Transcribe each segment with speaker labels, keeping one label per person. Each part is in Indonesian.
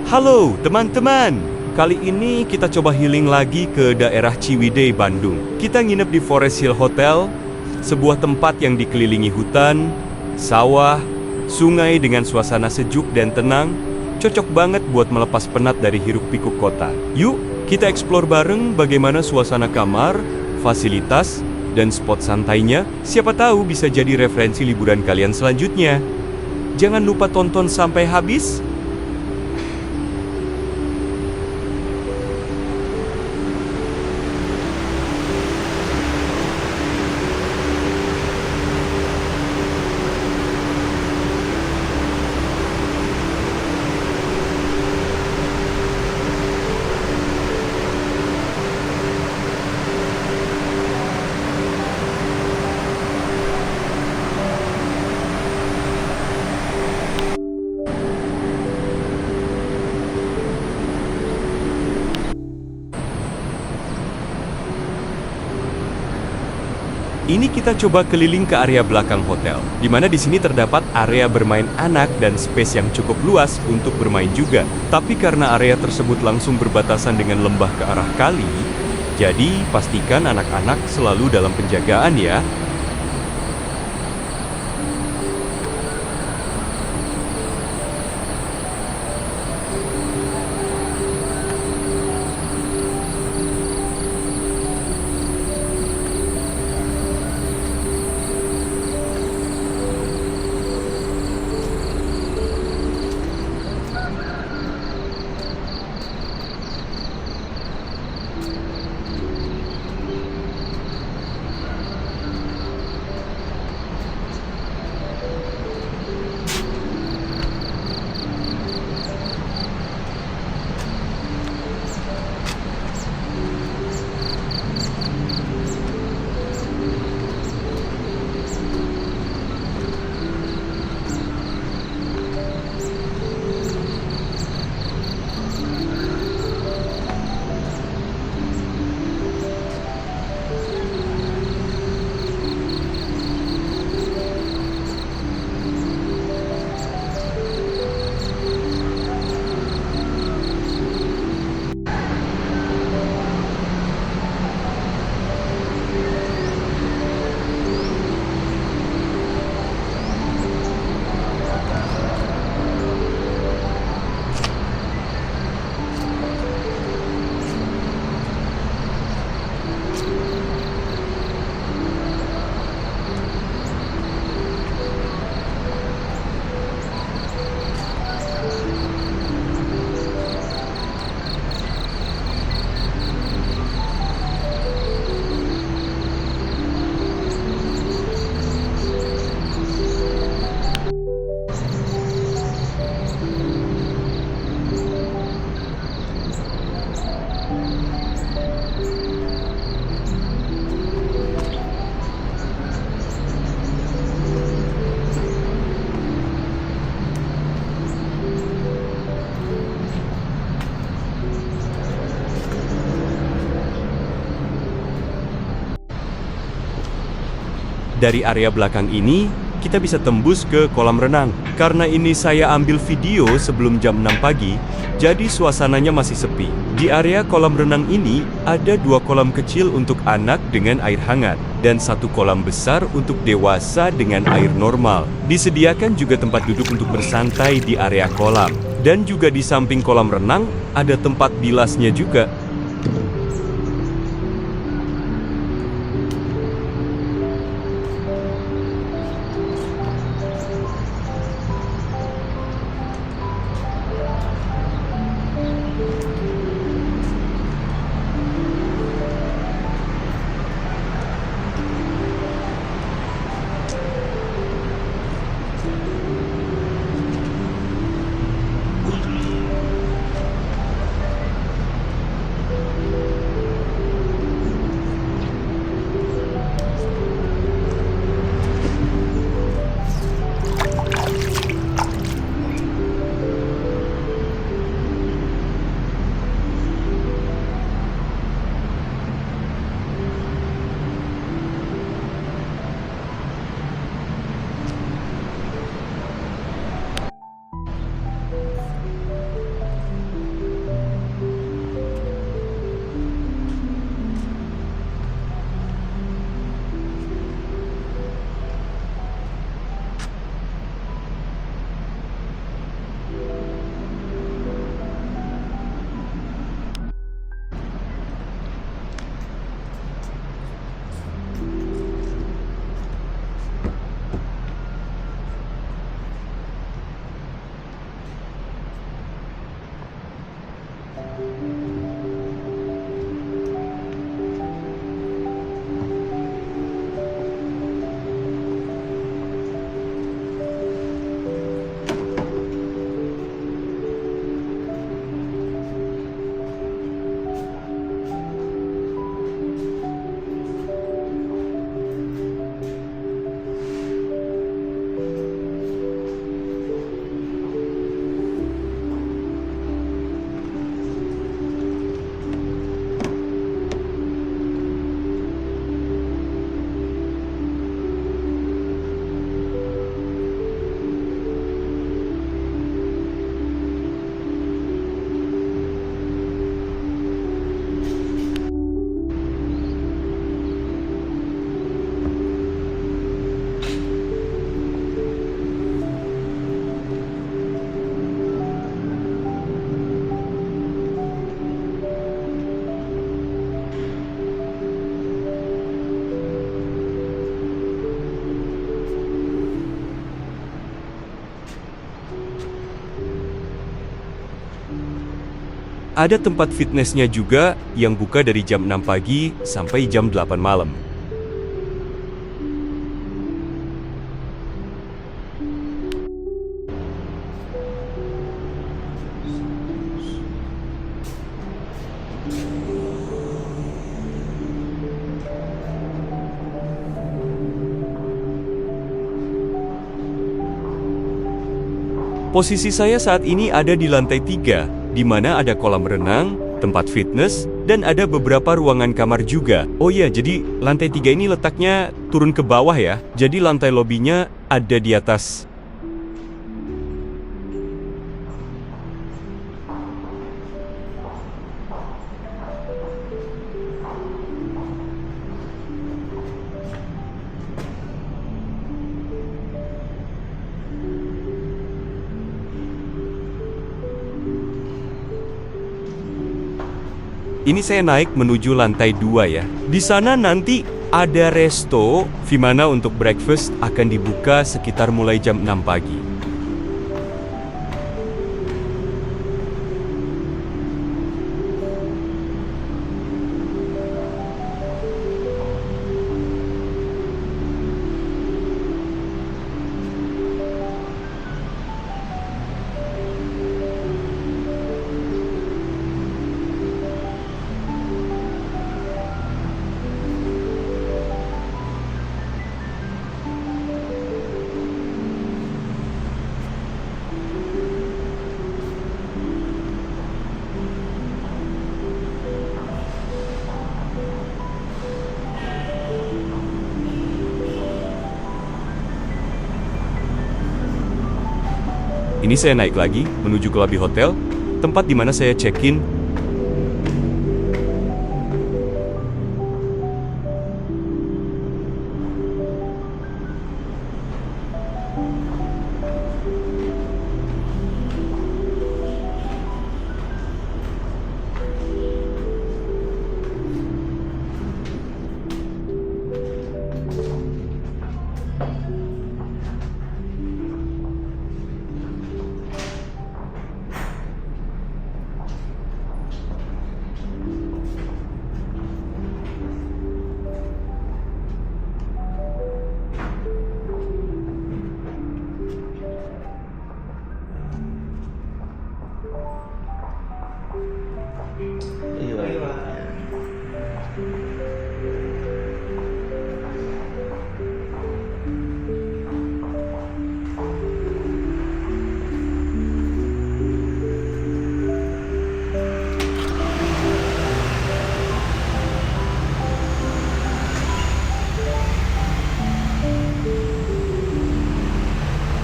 Speaker 1: Halo teman-teman, kali ini kita coba healing lagi ke daerah Ciwidey, Bandung. Kita nginep di Forest Hill Hotel, sebuah tempat yang dikelilingi hutan, sawah, sungai dengan suasana sejuk dan tenang. Cocok banget buat melepas penat dari hiruk-pikuk kota. Yuk, kita explore bareng bagaimana suasana kamar, fasilitas, dan spot santainya. Siapa tahu bisa jadi referensi liburan kalian selanjutnya. Jangan lupa tonton sampai habis. Ini kita coba keliling ke area belakang hotel, di mana di sini terdapat area bermain anak dan space yang cukup luas untuk bermain juga. Tapi karena area tersebut langsung berbatasan dengan lembah ke arah kali, jadi pastikan anak-anak selalu dalam penjagaan ya. Dari area belakang ini, kita bisa tembus ke kolam renang. Karena ini saya ambil video sebelum jam 6 pagi, jadi suasananya masih sepi. Di area kolam renang ini, ada 2 kolam kecil untuk anak dengan air hangat, dan 1 kolam besar untuk dewasa dengan air normal. Disediakan juga tempat duduk untuk bersantai di area kolam. Dan juga di samping kolam renang, ada tempat bilasnya juga. Ada tempat fitnessnya juga yang buka dari jam 6 pagi sampai jam 8 malam. Posisi saya saat ini ada di lantai 3, di mana ada kolam renang, tempat fitness, dan ada beberapa ruangan kamar juga. Oh iya, jadi lantai 3 ini letaknya turun ke bawah ya. Jadi lantai lobinya ada di atas. Ini saya naik menuju lantai 2 ya. Di sana nanti ada resto, di mana untuk breakfast akan dibuka sekitar mulai jam 6 pagi. Ini saya naik lagi menuju ke lobi hotel, tempat di mana saya check-in.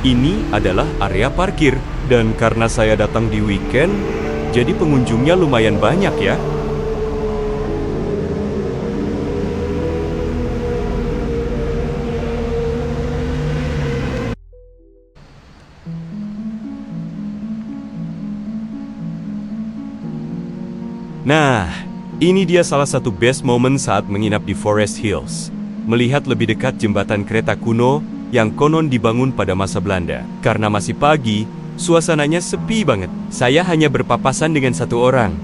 Speaker 1: Ini adalah area parkir, dan karena saya datang di weekend, jadi pengunjungnya lumayan banyak ya. Nah, ini dia salah satu best moment saat menginap di Forest Hills. Melihat lebih dekat jembatan kereta kuno yang konon dibangun pada masa Belanda. Karena masih pagi, suasananya sepi banget. Saya hanya berpapasan dengan satu orang.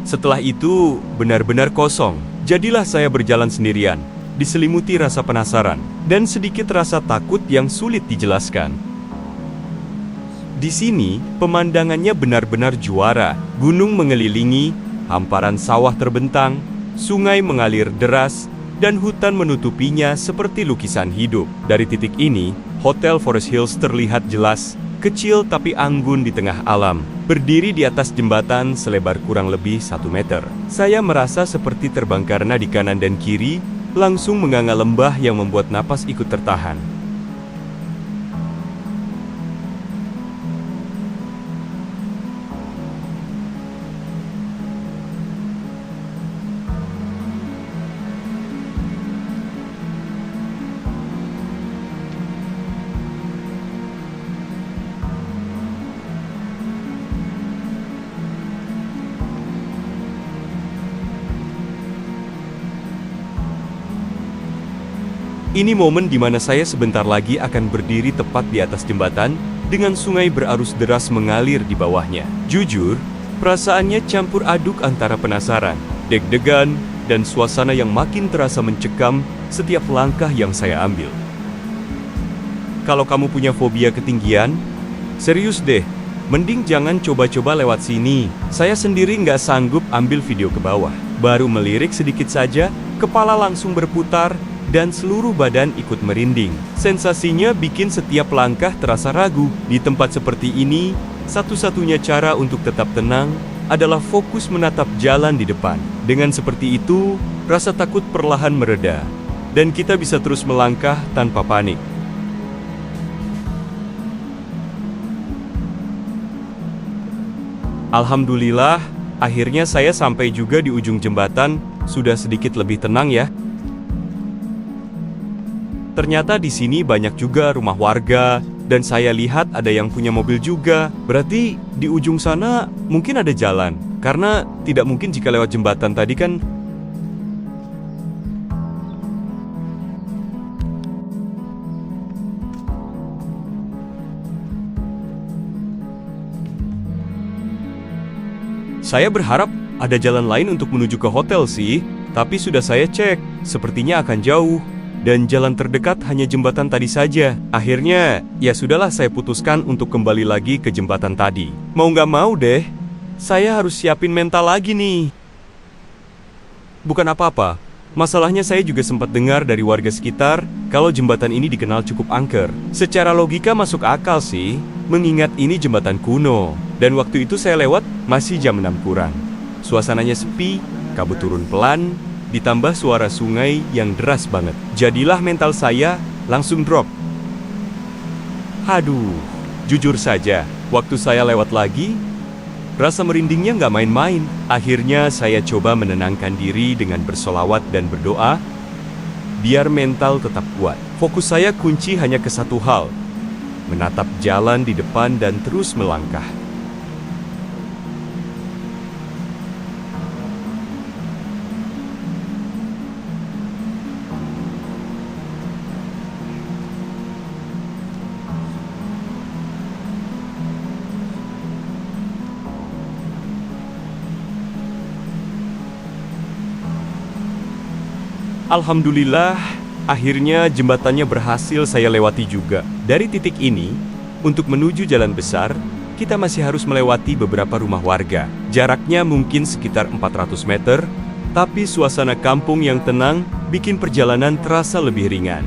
Speaker 1: Setelah itu, benar-benar kosong. Jadilah saya berjalan sendirian, diselimuti rasa penasaran, dan sedikit rasa takut yang sulit dijelaskan. Di sini, pemandangannya benar-benar juara. Gunung mengelilingi, hamparan sawah terbentang, sungai mengalir deras, dan hutan menutupinya seperti lukisan hidup. Dari titik ini, Hotel Forest Hills terlihat jelas, kecil tapi anggun di tengah alam. Berdiri di atas jembatan selebar kurang lebih 1 meter. Saya merasa seperti terbang karena di kanan dan kiri, langsung menganga lembah yang membuat napas ikut tertahan. Ini momen di mana saya sebentar lagi akan berdiri tepat di atas jembatan dengan sungai berarus deras mengalir di bawahnya. Jujur, perasaannya campur aduk antara penasaran, deg-degan, dan suasana yang makin terasa mencekam setiap langkah yang saya ambil. Kalau kamu punya fobia ketinggian, serius deh, mending jangan coba-coba lewat sini. Saya sendiri nggak sanggup ambil video ke bawah. Baru melirik sedikit saja, kepala langsung berputar, dan seluruh badan ikut merinding. Sensasinya bikin setiap langkah terasa ragu. Di tempat seperti ini, satu-satunya cara untuk tetap tenang adalah fokus menatap jalan di depan. Dengan seperti itu, rasa takut perlahan mereda, dan kita bisa terus melangkah tanpa panik. Alhamdulillah, akhirnya saya sampai juga di ujung jembatan. Sudah sedikit lebih tenang ya. Ternyata di sini banyak juga rumah warga, dan saya lihat ada yang punya mobil juga. Berarti di ujung sana mungkin ada jalan, karena tidak mungkin jika lewat jembatan tadi kan. Saya berharap ada jalan lain untuk menuju ke hotel sih, tapi sudah saya cek, sepertinya akan jauh. Dan jalan terdekat hanya jembatan tadi saja. Akhirnya, ya sudahlah saya putuskan untuk kembali lagi ke jembatan tadi. Mau nggak mau deh, saya harus siapin mental lagi nih. Bukan apa-apa, masalahnya saya juga sempat dengar dari warga sekitar kalau jembatan ini dikenal cukup angker. Secara logika masuk akal sih, mengingat ini jembatan kuno. Dan waktu itu saya lewat masih jam 6 kurang. Suasananya sepi, kabut turun pelan, ditambah suara sungai yang deras banget. Jadilah mental saya langsung drop. Aduh, jujur saja, waktu saya lewat lagi, rasa merindingnya nggak main-main. Akhirnya saya coba menenangkan diri dengan bersolawat dan berdoa, biar mental tetap kuat. Fokus saya kunci hanya ke satu hal, menatap jalan di depan dan terus melangkah. Alhamdulillah, akhirnya jembatannya berhasil saya lewati juga. Dari titik ini, untuk menuju jalan besar, kita masih harus melewati beberapa rumah warga. Jaraknya mungkin sekitar 400 meter, tapi suasana kampung yang tenang bikin perjalanan terasa lebih ringan.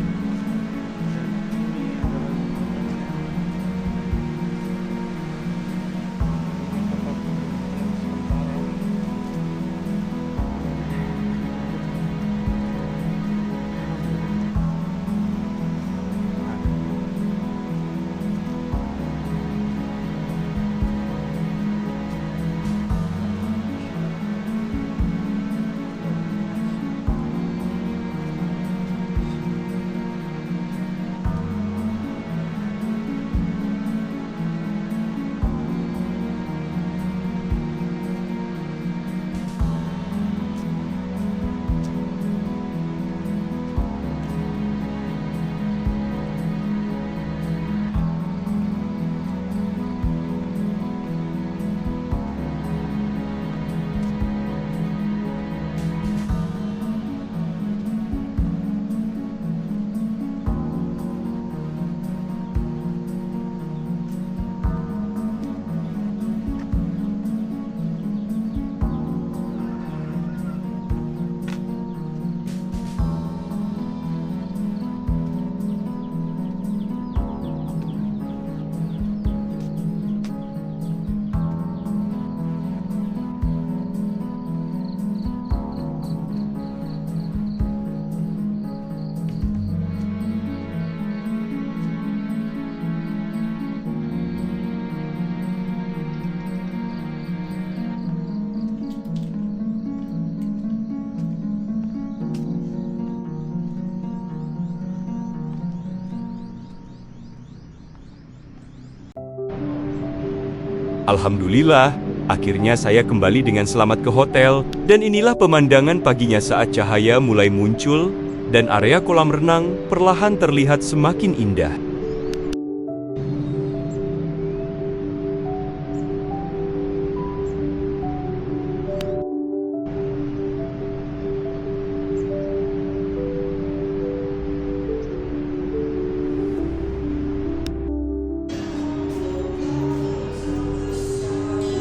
Speaker 1: Alhamdulillah, akhirnya saya kembali dengan selamat ke hotel, dan inilah pemandangan paginya saat cahaya mulai muncul, dan area kolam renang perlahan terlihat semakin indah.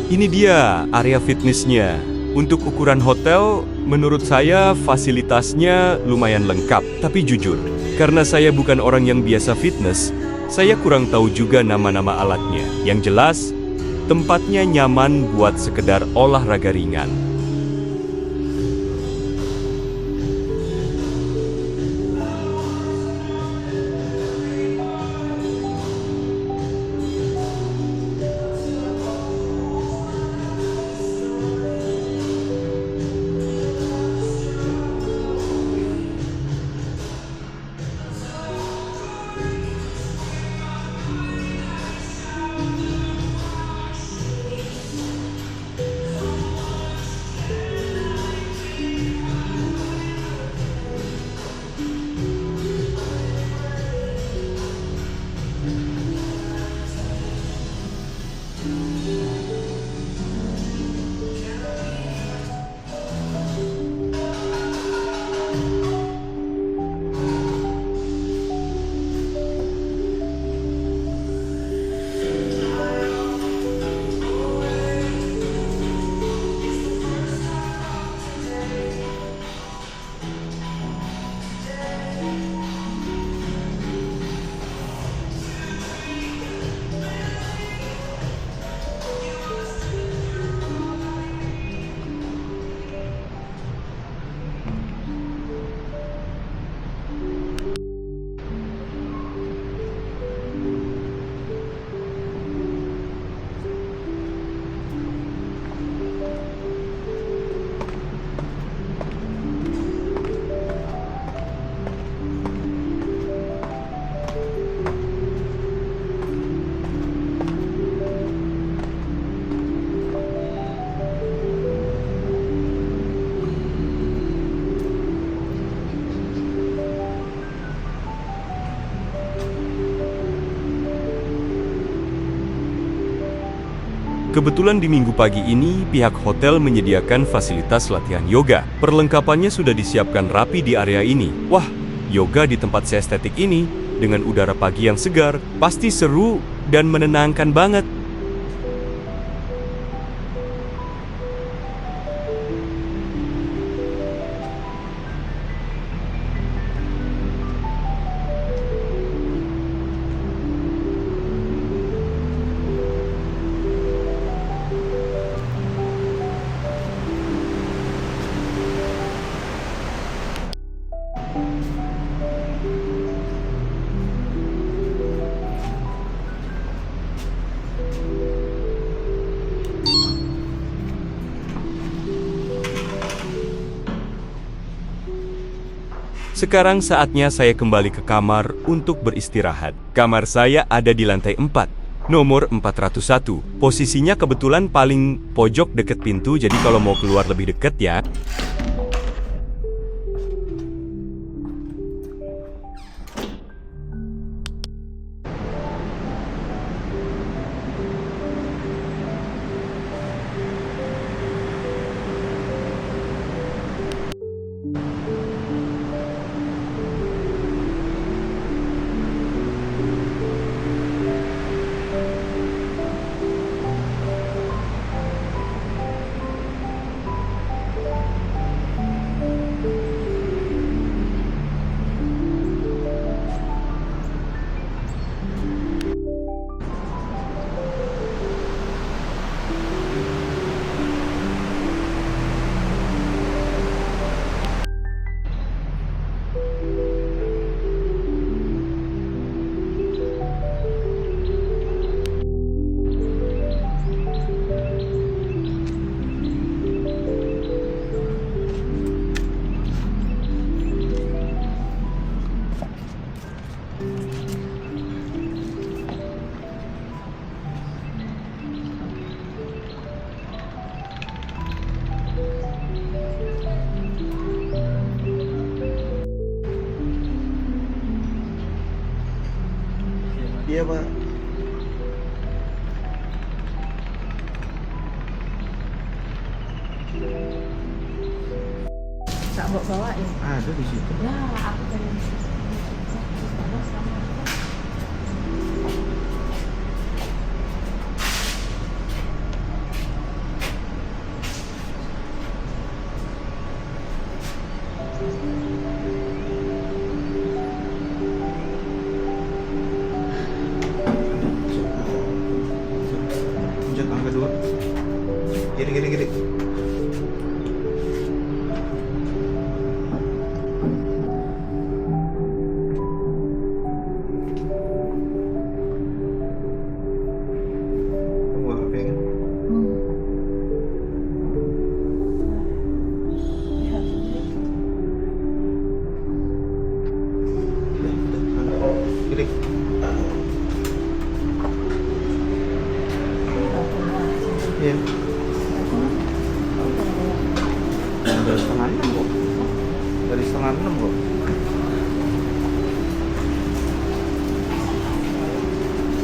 Speaker 1: Ini dia area fitnessnya. Untuk ukuran hotel, menurut saya fasilitasnya lumayan lengkap. Tapi jujur, karena saya bukan orang yang biasa fitness, saya kurang tahu juga nama-nama alatnya. Yang jelas, tempatnya nyaman buat sekedar olahraga ringan. Kebetulan di minggu pagi ini, pihak hotel menyediakan fasilitas latihan yoga. Perlengkapannya sudah disiapkan rapi di area ini. Wah, yoga di tempat seestetik ini, dengan udara pagi yang segar, pasti seru dan menenangkan banget. Sekarang saatnya saya kembali ke kamar untuk beristirahat. Kamar saya ada di lantai 4, nomor 401. Posisinya kebetulan paling pojok deket pintu, jadi kalau mau keluar lebih deket ya.
Speaker 2: Iya, Pak.
Speaker 3: Tak bawa-bawain.
Speaker 2: Ada di situ.
Speaker 3: Ya, aku dari
Speaker 2: Pencet angka 2. Gini. Tunggu HP kan? Udah. Gini. Iya. Dari setengah 6 kok. Dari setengah 6 kok.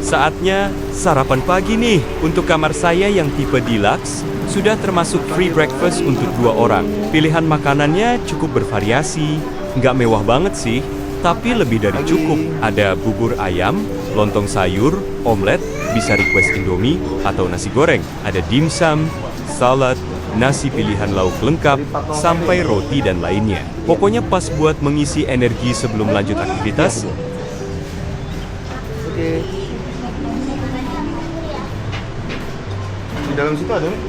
Speaker 1: Saatnya sarapan pagi nih. Untuk kamar saya yang tipe deluxe, sudah termasuk free breakfast untuk 2 orang. Pilihan makanannya cukup bervariasi, nggak mewah banget sih, tapi lebih dari cukup. Ada bubur ayam, lontong sayur, omelet, bisa request Indomie atau nasi goreng. Ada dimsum, salad, nasi pilihan lauk lengkap, sampai roti dan lainnya. Pokoknya pas buat mengisi energi sebelum lanjut aktivitas.
Speaker 2: Oke. Di dalam situ ada nih.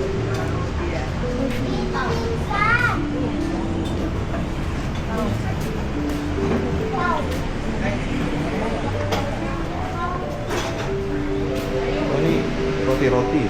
Speaker 2: Oh, ini roti-roti.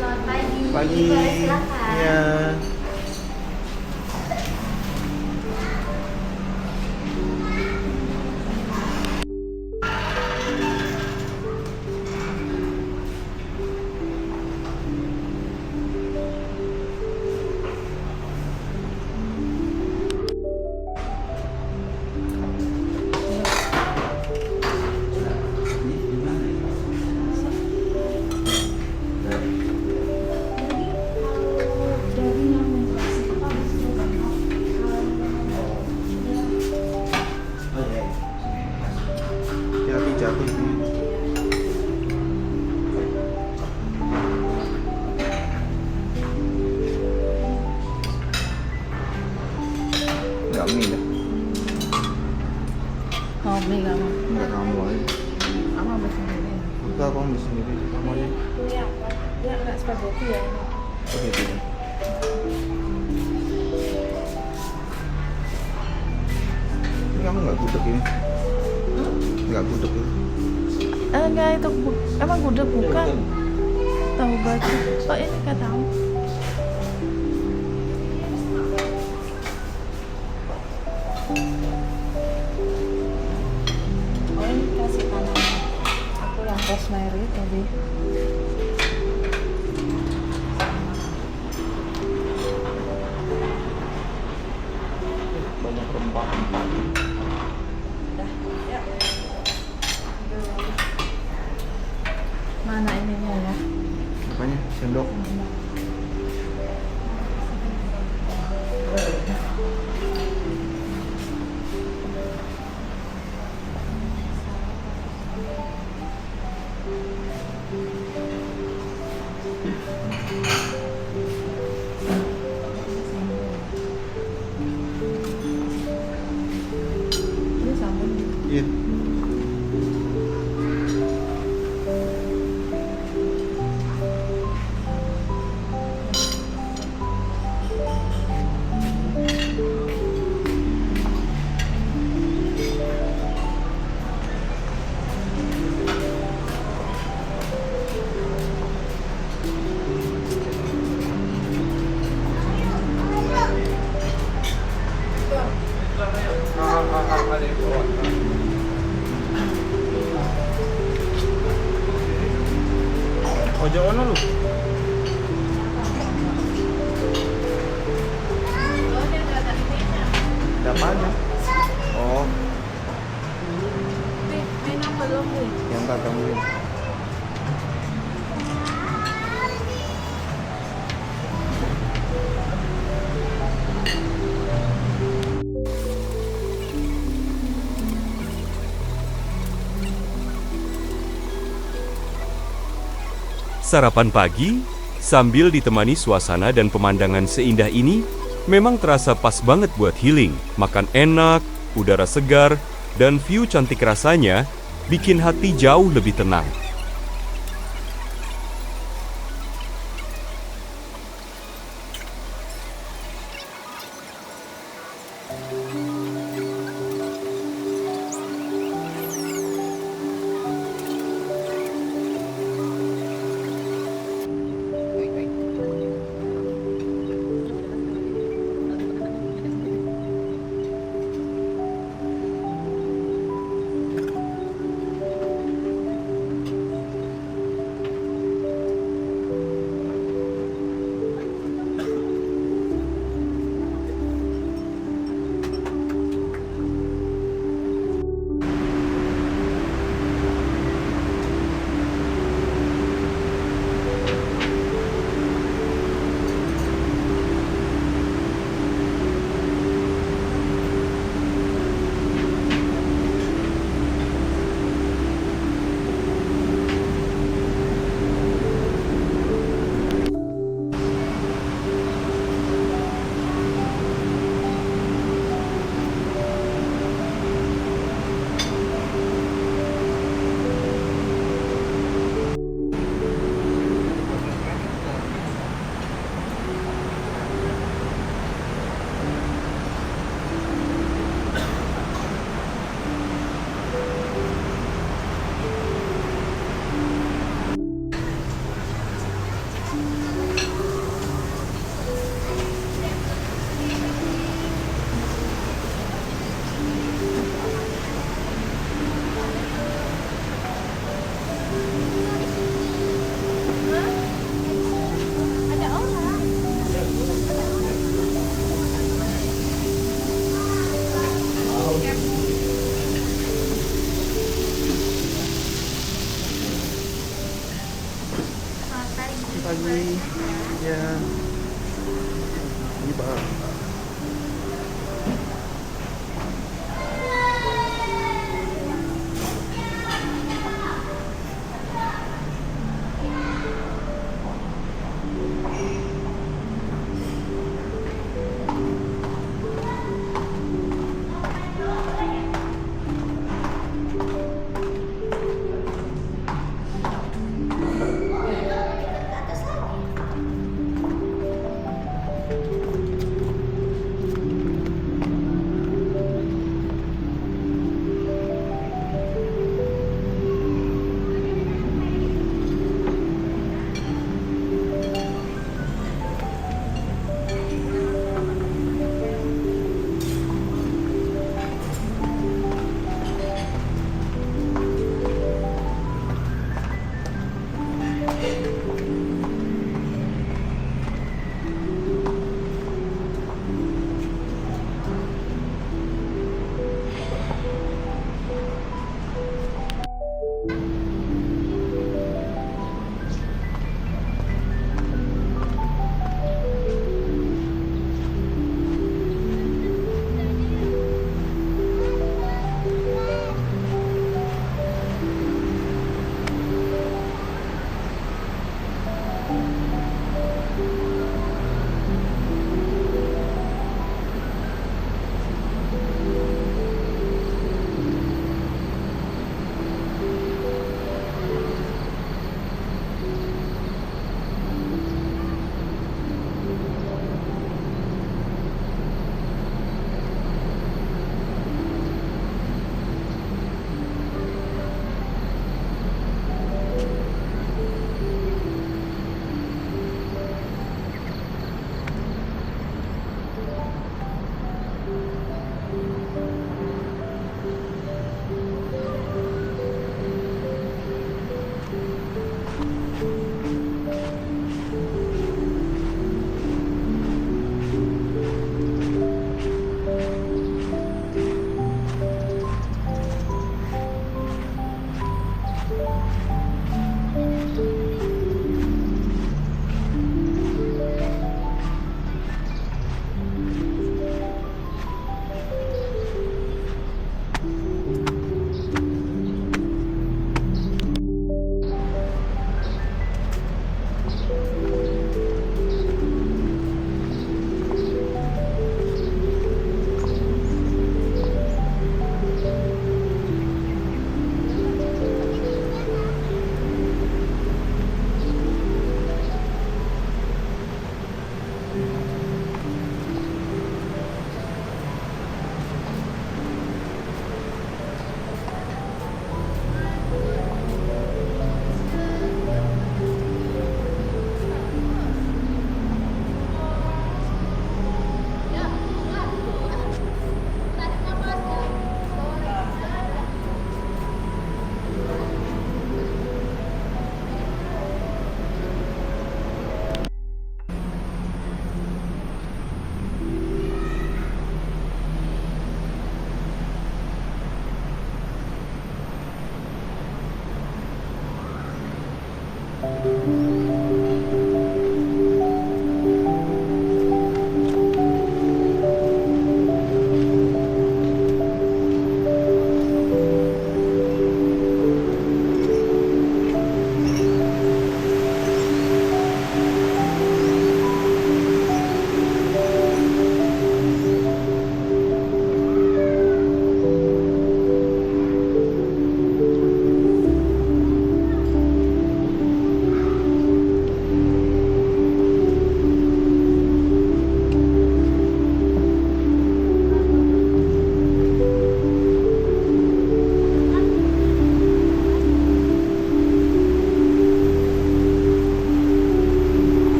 Speaker 4: Selamat pagi.
Speaker 2: Pagi.
Speaker 4: Boleh silakan.
Speaker 2: Iya. Hati-hati jatuh sini. Enggak mie ya?
Speaker 3: mau beli kamu.
Speaker 2: Enggak kamu aja.
Speaker 3: Aku ambil sendiri.
Speaker 2: Enggak kamu ambil sendiri. Kamu aja.
Speaker 3: Ini apa? Ya enggak spaghetti ya ini.
Speaker 2: Oke tidak. Ini kamu nggak gudeg ini? Nggak gudeg ini?
Speaker 3: Enggak itu emang gudeg bukan. Tahu baju. Oh ini nggak tahu. Oh ini kasih kanan. Aku yang rosemary tadi.
Speaker 2: Banyak rempah.
Speaker 3: Mana ininya ya?
Speaker 2: Apanya? Sendok.
Speaker 3: Ini sambal.
Speaker 2: Iya. Ojo ono lu. Apanya? Oh,
Speaker 3: Minum belum nih?
Speaker 2: yang tak temuin.
Speaker 1: Sarapan pagi, sambil ditemani suasana dan pemandangan seindah ini, memang terasa pas banget buat healing. Makan enak, udara segar, dan view cantik rasanya bikin hati jauh lebih tenang.
Speaker 2: Pagi. Ya. Ini Bang.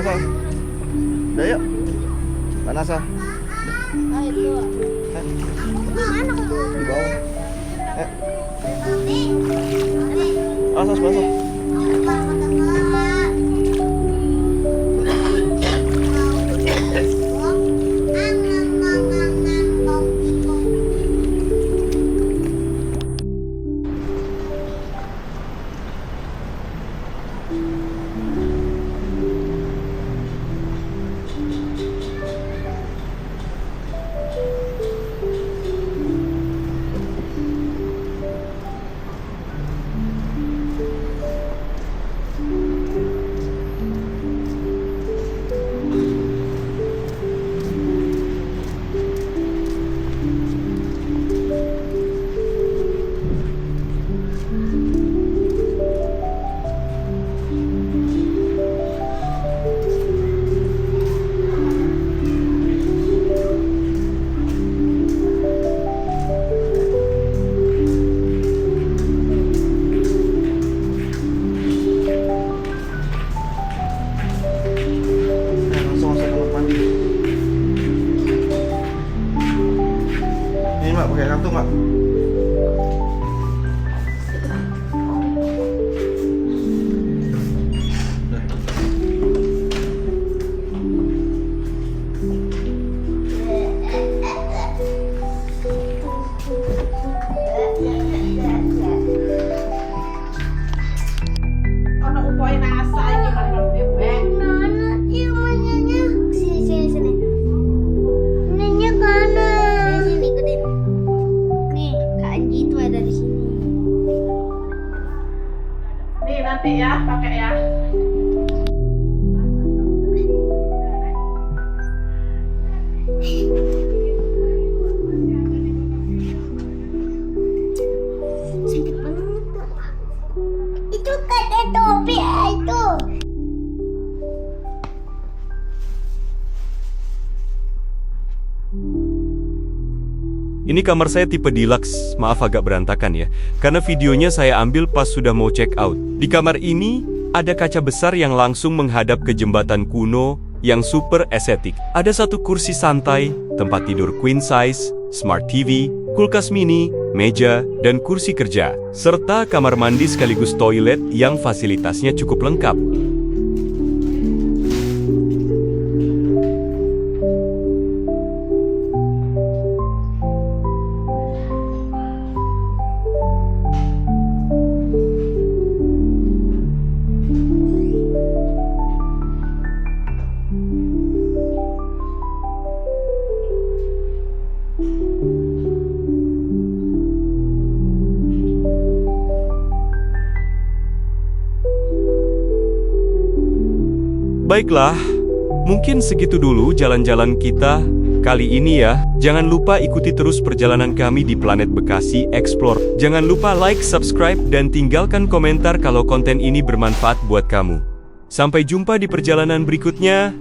Speaker 2: Asal. Udah yuk. Mana Asal?
Speaker 3: Ayo. Mana kamu?
Speaker 2: Di bawah. Asal basah. Langsung masuk kamar mandi. Ini Mak pakai kartu Mak.
Speaker 3: Nanti ya, pakai ya.
Speaker 4: Sakit banget. Itu kata topi itu.
Speaker 1: Ini kamar saya tipe deluxe, maaf agak berantakan ya, karena videonya saya ambil pas sudah mau check out. Di kamar ini, ada kaca besar yang langsung menghadap ke jembatan kuno yang super estetik. Ada satu kursi santai, tempat tidur queen size, smart TV, kulkas mini, meja, dan kursi kerja, serta kamar mandi sekaligus toilet yang fasilitasnya cukup lengkap. Baiklah, mungkin segitu dulu jalan-jalan kita kali ini ya. Jangan lupa ikuti terus perjalanan kami di Planet Bekasi Explore. Jangan lupa like, subscribe, dan tinggalkan komentar kalau konten ini bermanfaat buat kamu. Sampai jumpa di perjalanan berikutnya.